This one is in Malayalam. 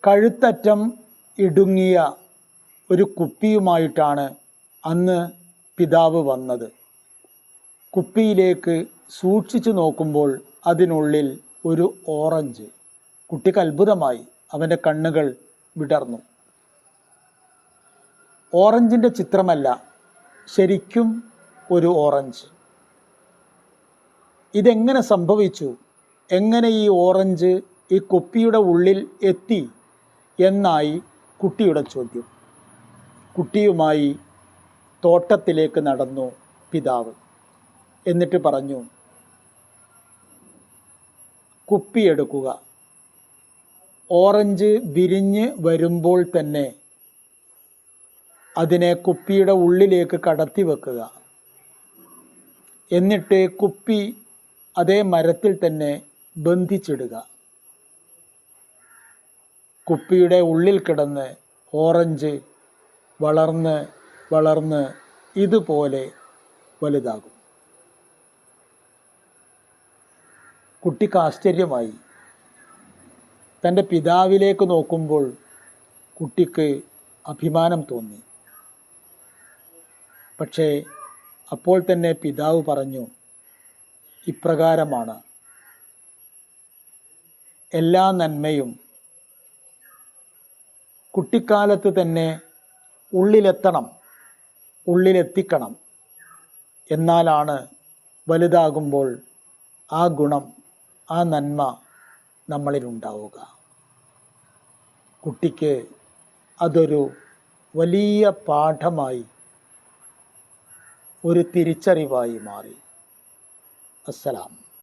കഴുത്തറ്റം ഇടുങ്ങിയ ഒരു കുപ്പിയുമായിട്ടാണ് അന്ന് പിതാവ് വന്നത്. കുപ്പിയിലേക്ക് സൂക്ഷിച്ചു നോക്കുമ്പോൾ അതിനുള്ളിൽ ഒരു ഓറഞ്ച്. കുട്ടിക്ക് അത്ഭുതമായി. അവൻ്റെ കണ്ണുകൾ വിടർന്നു. ഓറഞ്ചിൻ്റെ ചിത്രമല്ല, ശരിക്കും ഒരു ഓറഞ്ച്. ഇതെങ്ങനെ സംഭവിച്ചു? എങ്ങനെ ഈ ഓറഞ്ച് ഈ കുപ്പിയുടെ ഉള്ളിൽ എത്തി എന്നായി കുട്ടിയുടെ ചോദ്യം. കുട്ടിയുമായി തോട്ടത്തിലേക്ക് നടന്നു പിതാവ്. എന്നിട്ട് പറഞ്ഞു, കുപ്പിയെടുക്കുക. ഓറഞ്ച് വിരിഞ്ഞ് വരുമ്പോൾ തന്നെ അതിനെ കുപ്പിയുടെ ഉള്ളിലേക്ക് കടത്തി വെക്കുക. എന്നിട്ട് കുപ്പി അതേ മരത്തിൽ തന്നെ ബന്ധിച്ചിടുക. കുപ്പിയുടെ ഉള്ളിൽ കിടന്ന് ഓറഞ്ച് വളർന്ന് വളർന്ന് ഇതുപോലെ വലുതാകും. കുട്ടിക്ക് ആശ്ചര്യമായി. തൻ്റെ പിതാവിലേക്ക് നോക്കുമ്പോൾ കുട്ടിക്ക് അഭിമാനം തോന്നി. പക്ഷേ അപ്പോൾ തന്നെ പിതാവ് പറഞ്ഞു, ഇപ്രകാരമാണ് എല്ലാ നന്മയും കുട്ടിക്കാലത്ത് തന്നെ ഉള്ളിലെത്തണം, ഉള്ളിലെത്തിക്കണം. എന്നാലാണ് വലുതാകുമ്പോൾ ആ ഗുണം, ആ നന്മ നമ്മളിലുണ്ടാവുക. കുട്ടിക്ക് അതൊരു വലിയ പാഠമായി, ഒരു തിരിച്ചറിവായി മാറി. അസ്സലാം.